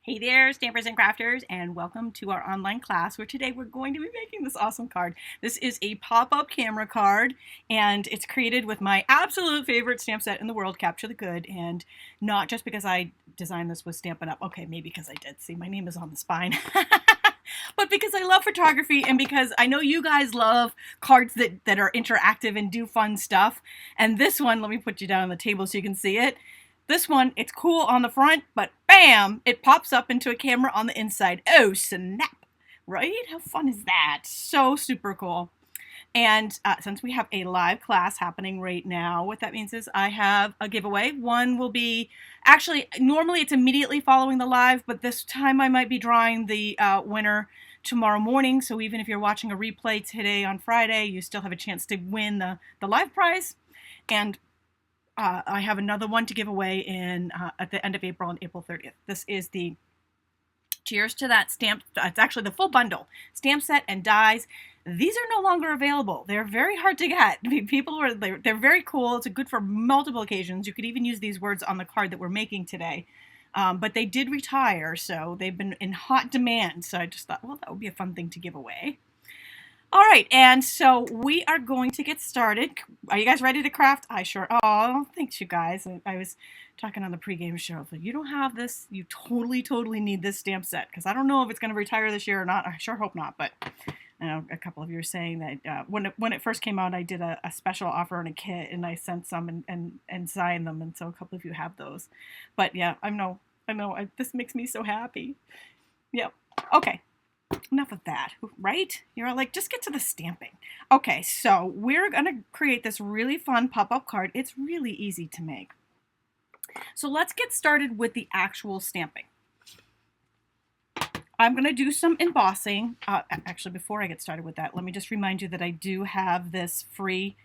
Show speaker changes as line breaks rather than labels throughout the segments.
Hey there, stampers and crafters, and welcome to our online class where today we're going to be making this awesome card. This is a pop-up camera card, and it's created with my absolute favorite stamp set in the world, Capture the Good, and not just because I designed this with Stampin' Up. Okay, maybe because I did. See, my name is on the spine. But because I love photography and because I know you guys love cards that are interactive and do fun stuff. And this one, let me put you down on the table so you can see it. This one, it's cool on the front, but bam, it pops up into a camera on the inside. Oh, snap, right? How fun is that? So super cool. And since we have a live class happening right now, what that means is I have a giveaway. One will be, actually, normally it's immediately following the live, but this time I might be drawing the winner tomorrow morning. So even if you're watching a replay today on Friday, you still have a chance to win the live prize. And I have another one to give away at the end of April, on April 30th. This is the Cheers to That stamp. It's actually the full bundle. Stamp set and dies. These are no longer available. They're very hard to get. They're very cool. It's good for multiple occasions. You could even use these words on the card that we're making today. But they did retire, so they've been in hot demand. So I just thought, well, that would be a fun thing to give away. All right, and so we are going to get started. Are you guys ready to craft? I sure. Oh, thanks, you guys. I was talking on the pregame show. If you don't have this, you totally need this stamp set, because I don't know if it's going to retire this year or not. I sure hope not, but I know a couple of you are saying that when it first came out, I did a special offer on a kit, and I sent some and signed them, and so a couple of you have those. But yeah, I know. This makes me so happy. Yep. Okay. Enough of that, right? You're like, just get to the stamping. Okay, so we're going to create this really fun pop-up card. It's really easy to make. So let's get started with the actual stamping. I'm going to do some embossing. Actually, before I get started with that, let me just remind you that I do have this free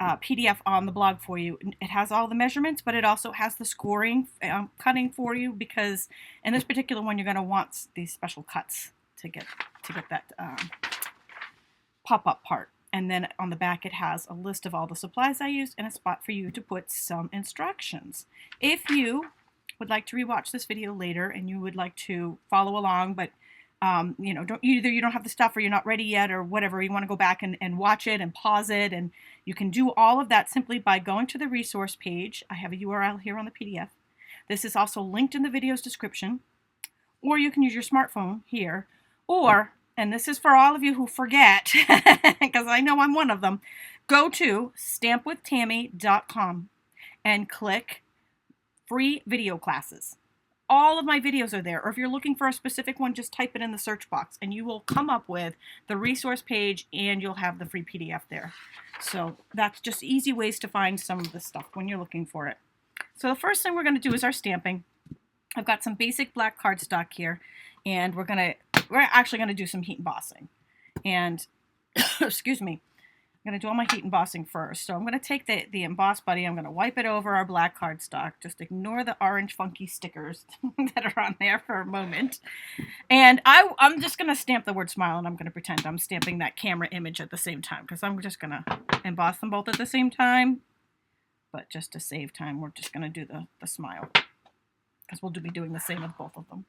PDF on the blog for you. It has all the measurements, but it also has the scoring, cutting for you, because in this particular one, you're going to want these special cuts to get that pop-up part. And then on the back it has a list of all the supplies I used and a spot for you to put some instructions. If you would like to rewatch this video later and you would like to follow along, but you know, either you don't have the stuff or you're not ready yet or whatever, you want to go back and watch it and pause it, and you can do all of that simply by going to the resource page. I have a URL here on the PDF. This is also linked in the video's description, or you can use your smartphone here. Or, and this is for all of you who forget, because I know I'm one of them, go to stampwithtami.com and click free video classes. All of my videos are there. Or if you're looking for a specific one, just type it in the search box and you will come up with the resource page and you'll have the free PDF there. So that's just easy ways to find some of the stuff when you're looking for it. So the first thing we're going to do is our stamping. I've got some basic black cardstock here, and we're actually going to do some heat embossing. And, excuse me, I'm going to do all my heat embossing first. So I'm going to take the Emboss Buddy, I'm going to wipe it over our black cardstock. Just ignore the orange funky stickers that are on there for a moment. And I'm just going to stamp the word smile, and I'm going to pretend I'm stamping that camera image at the same time, because I'm just going to emboss them both at the same time. But just to save time, we're just going to do the smile, because we'll be doing the same with both of them.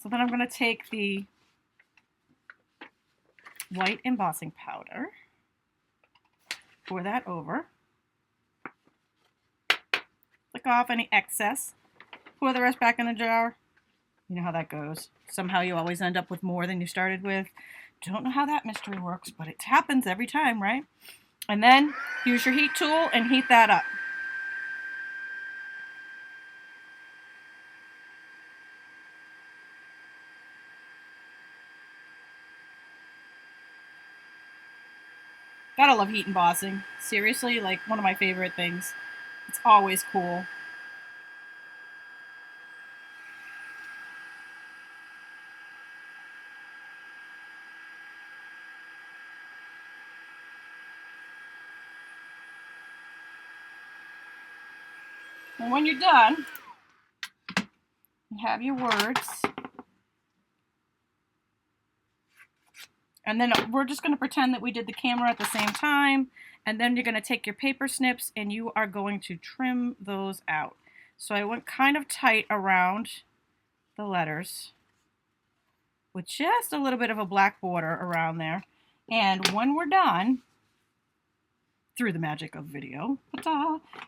So then I'm going to take the white embossing powder, pour that over, flick off any excess, pour the rest back in the jar. You know how that goes. Somehow you always end up with more than you started with. Don't know how that mystery works, but it happens every time, right? And then use your heat tool and heat that up. Gotta love heat embossing. Seriously, like one of my favorite things. It's always cool. And when you're done, you have your words. And then we're just going to pretend that we did the camera at the same time. And then you're going to take your paper snips and you are going to trim those out. So I went kind of tight around the letters with just a little bit of a black border around there. And when we're done, through the magic of video,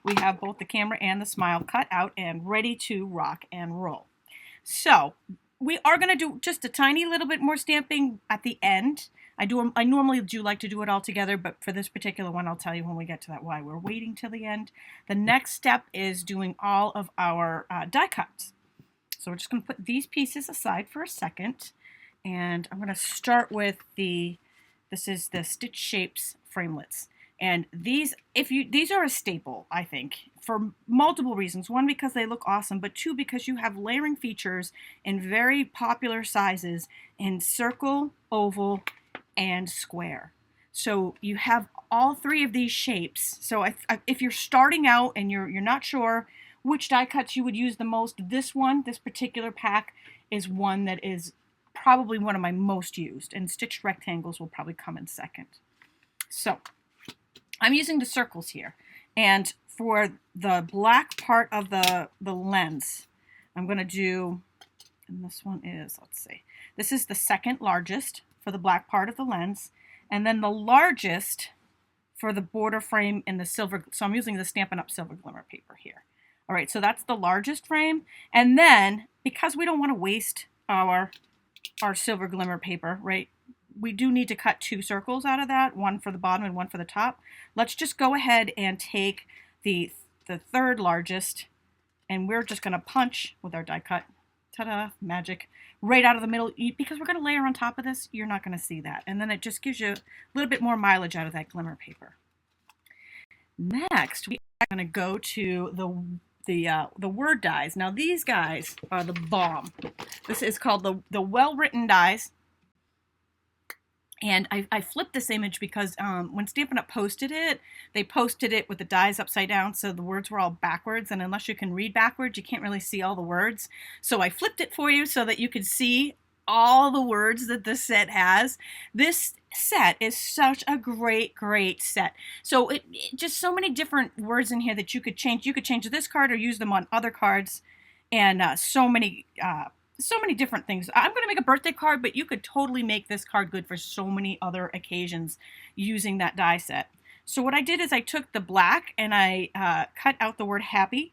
we have both the camera and the smile cut out and ready to rock and roll. So we are going to do just a tiny little bit more stamping at the end. I normally do like to do it all together, but for this particular one, I'll tell you when we get to that why we're waiting till the end. The next step is doing all of our die cuts. So we're just going to put these pieces aside for a second, and I'm going to start with this is the Stitch Shapes framelits. And these are a staple, I think, for multiple reasons. One, because they look awesome, but two, because you have layering features in very popular sizes in circle, oval, and square. So you have all three of these shapes. So if you're starting out and you're not sure which die cuts you would use the most, this particular pack is one that is probably one of my most used, and stitched rectangles will probably come in second. So I'm using the circles here, and for the black part of the lens, I'm going to do, and this one is, let's see, this is the second largest for the black part of the lens, and then the largest for the border frame in the silver, so I'm using the Stampin' Up! Silver Glimmer paper here. All right, so that's the largest frame, and then, because we don't want to waste our silver glimmer paper, right, we do need to cut two circles out of that, one for the bottom and one for the top. Let's just go ahead and take the third largest, and we're just going to punch with our die cut, ta-da, magic, right out of the middle. Because we're going to layer on top of this, you're not going to see that. And then it just gives you a little bit more mileage out of that glimmer paper. Next, we are going to go to the word dies. Now these guys are the bomb. This is called the well-written dies. And I flipped this image because when Stampin' Up! Posted it, they posted it with the dies upside down, so the words were all backwards, and unless you can read backwards, you can't really see all the words. So I flipped it for you so that you could see all the words that this set has. This set is such a great set. So it just so many different words in here that you could change. You could change this card or use them on other cards, and so many different things. I'm going to make a birthday card, but you could totally make this card good for so many other occasions using that die set. So what I did is I took the black and I cut out the word happy,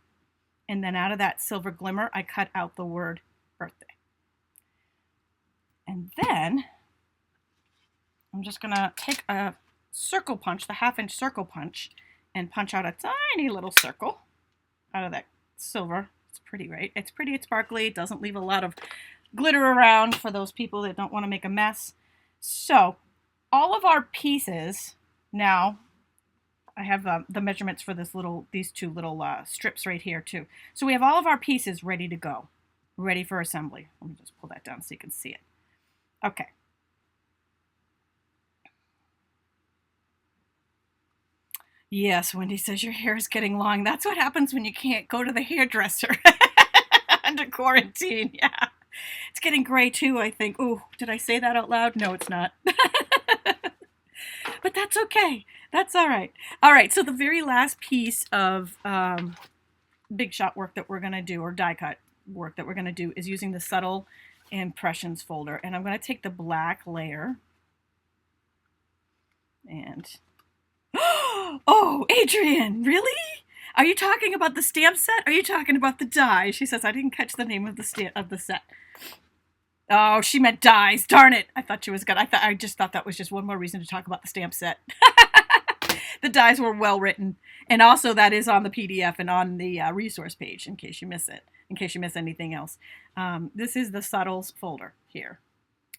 and then out of that silver glimmer, I cut out the word birthday. And then I'm just going to take a circle punch, the 1/2-inch circle punch, and punch out a tiny little circle out of that silver. It's pretty, right? It's pretty, it's sparkly, it doesn't leave a lot of glitter around for those people that don't want to make a mess. So all of our pieces, now I have the measurements for these two little strips right here too. So we have all of our pieces ready to go, ready for assembly. Let me just pull that down so you can see it. Okay. Yes, Wendy says your hair is getting long. That's what happens when you can't go to the hairdresser under quarantine. Yeah. It's getting gray too, I think. Ooh, did I say that out loud? No, it's not. But that's okay. That's all right. All right, so the very last piece of big shot work that we're going to do, or die cut work that we're going to do, is using the Subtle Impressions folder. And I'm going to take the black layer and... Oh, Adrian, really? Are you talking about the stamp set? Or are you talking about the die? She says, I didn't catch the name of the set. Oh, she meant dies. Darn it. I thought she was good. I just thought that was just one more reason to talk about the stamp set. The dies were well written. And also that is on the PDF and on the resource page in case you miss it, in case you miss anything else. This is the Subtles folder here.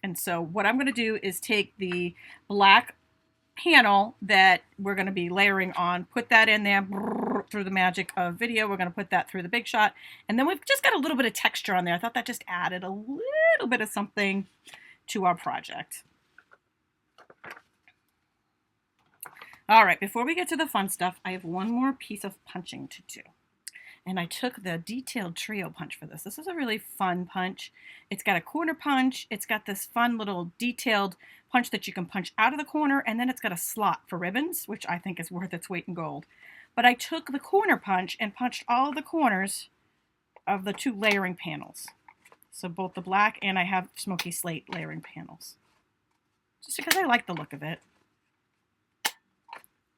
And so what I'm going to do is take the black panel that we're going to be layering on, put that in there through the magic of video. We're going to put that through the Big Shot, and then we've just got a little bit of texture on there. I thought that just added a little bit of something to our project. All right, before we get to the fun stuff, I have one more piece of punching to do. And I took the detailed trio punch for this. This is a really fun punch. It's got a corner punch. It's got this fun little detailed punch that you can punch out of the corner, and then it's got a slot for ribbons, which I think is worth its weight in gold. But I took the corner punch and punched all the corners of the two layering panels. So both the black and I have smoky slate layering panels. Just because I like the look of it.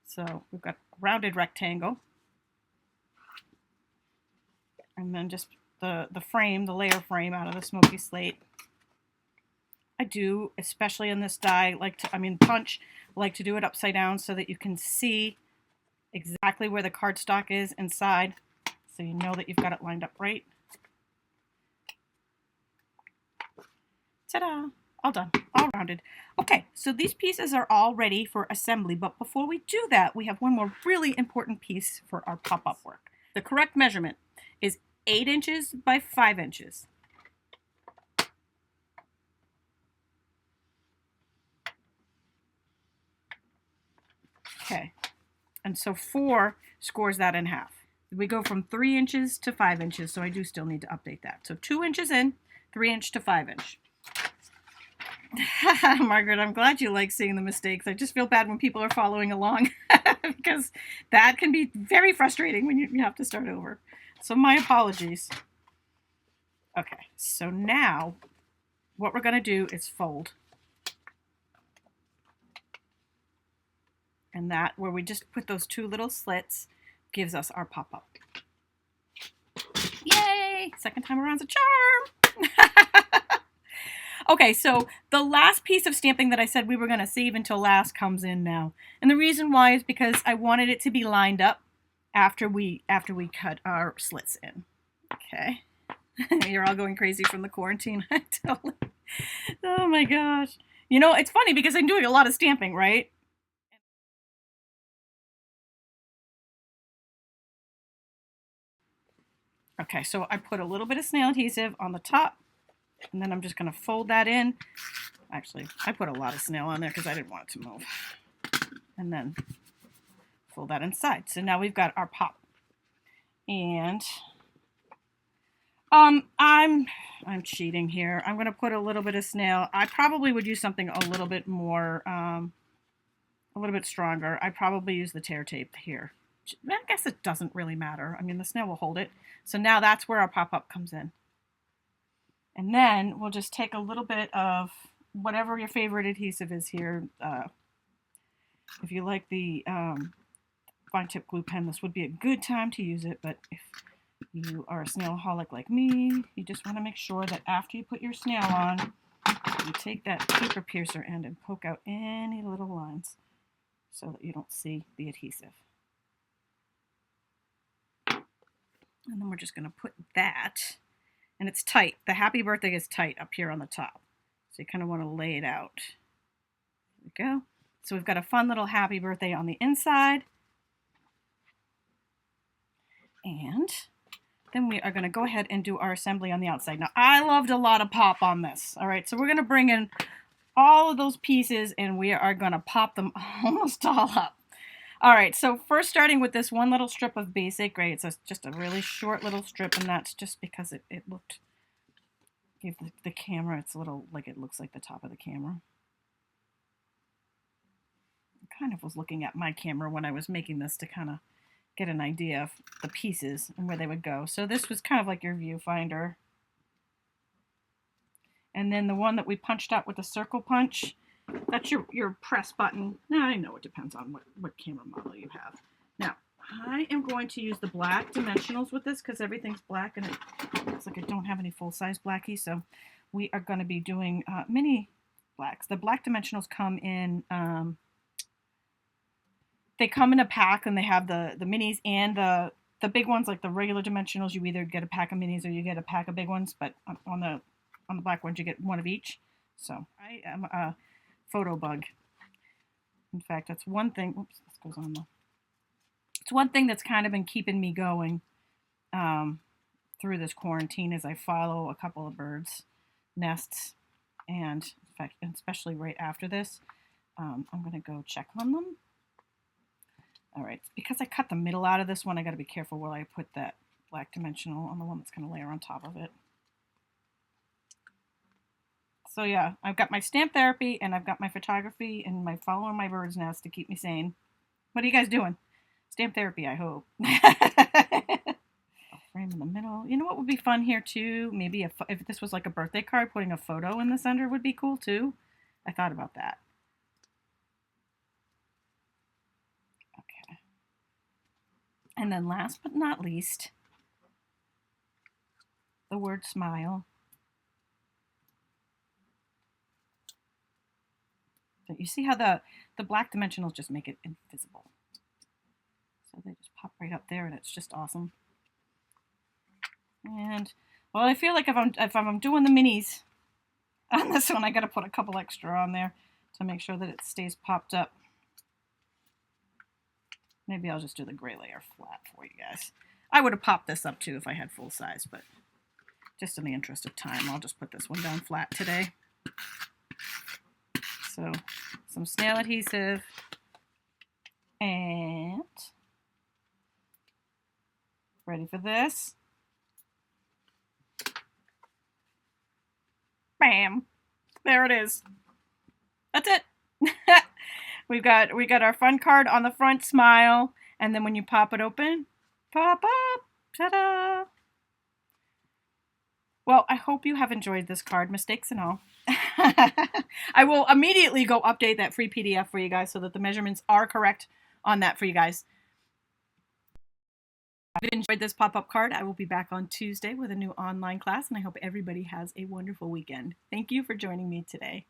So we've got a rounded rectangle. And then just the frame, the layer frame out of the smoky slate. I do, especially in this die, punch, like to do it upside down so that you can see exactly where the cardstock is inside. So you know that you've got it lined up right. Ta-da! All done, all rounded. Okay, so these pieces are all ready for assembly, but before we do that, we have one more really important piece for our pop-up work. The correct measurement is 8 inches by 5 inches. Okay, and so 4 scores that in half. We go from 3 inches to 5 inches, so I do still need to update that. So 2 inches in, 3 inch to 5 inch. Margaret, I'm glad you like seeing the mistakes. I just feel bad when people are following along because that can be very frustrating when you have to start over. So my apologies. Okay, so now what we're going to do is fold. And that, where we just put those 2 little slits, gives us our pop-up. Yay! Second time around's a charm! Okay, so the last piece of stamping that I said we were going to save until last comes in now. And the reason why is because I wanted it to be lined up after we cut our slits in. Okay. You're all going crazy from the quarantine. Totally. Oh my gosh. You know, it's funny because I'm doing a lot of stamping, right? Okay, so I put a little bit of snail adhesive on the top, and then I'm just going to fold that in. Actually, I put a lot of snail on there because I didn't want it to move. And then fold that inside. So now we've got our pop. And I'm cheating here. I'm going to put a little bit of snail. I probably would use something a little bit more, a little bit stronger. I probably use the tear tape here. I guess it doesn't really matter. I mean, the snail will hold it. So now that's where our pop-up comes in. And then we'll just take a little bit of whatever your favorite adhesive is here. If you like the fine tip glue pen, this would be a good time to use it. But if you are a snailaholic like me, you just want to make sure that after you put your snail on, you take that paper piercer end and poke out any little lines so that you don't see the adhesive. And then we're just going to put that, and it's tight. The happy birthday is tight up here on the top. So you kind of want to lay it out. There we go. So we've got a fun little happy birthday on the inside. And then we are going to go ahead and do our assembly on the outside. Now, I loved a lot of pop on this. All right, so we're going to bring in all of those pieces, and we are going to pop them almost all up. All right, so first starting with this one little strip of basic gray. It's just a really short little strip, and that's just because it gave the camera, it's a little, like it looks like the top of the camera. I kind of was looking at my camera when I was making this to kind of get an idea of the pieces and where they would go. So this was kind of like your viewfinder. And then the one that we punched out with the circle punch, that's your press button. Now, I know it depends on what camera model you have. Now, I am going to use the black dimensionals with this because everything's black and it looks like I don't have any full-size blackies. So we are going to be doing mini blacks. The black dimensionals come in, they come in a pack, and they have the minis and the big ones, like the regular dimensionals. You either get a pack of minis or you get a pack of big ones, but on the black ones you get one of each. So I am a photo bug. In fact, that's one thing. Oops, this goes on though. It's one thing that's kind of been keeping me going through this quarantine as I follow a couple of birds' nests, and in fact, especially right after this, I'm going to go check on them. All right, because I cut the middle out of this one, I got to be careful where I put that black dimensional on the one that's going to layer on top of it. So yeah, I've got my stamp therapy and I've got my photography and my following my bird's nest to keep me sane. What are you guys doing? Stamp therapy, I hope. frame in the middle. You know what would be fun here too? Maybe if this was like a birthday card, putting a photo in the center would be cool too. I thought about that. Okay. And then last but not least, the word smile. So you see how the black dimensionals just make it invisible. So they just pop right up there and it's just awesome. And well, I feel like if I'm doing the minis on this one, I got to put a couple extra on there to make sure that it stays popped up. Maybe I'll just do the gray layer flat for you guys. I would have popped this up too if I had full size, but just in the interest of time, I'll just put this one down flat today. So some snail adhesive and ready for this. Bam! There it is. That's it. we got our fun card on the front, smile, and then when you pop it open, pop up. Ta-da! Well, I hope you have enjoyed this card, mistakes and all. I will immediately go update that free PDF for you guys so that the measurements are correct on that for you guys. If you enjoyed this pop-up card, I will be back on Tuesday with a new online class, and I hope everybody has a wonderful weekend. Thank you for joining me today.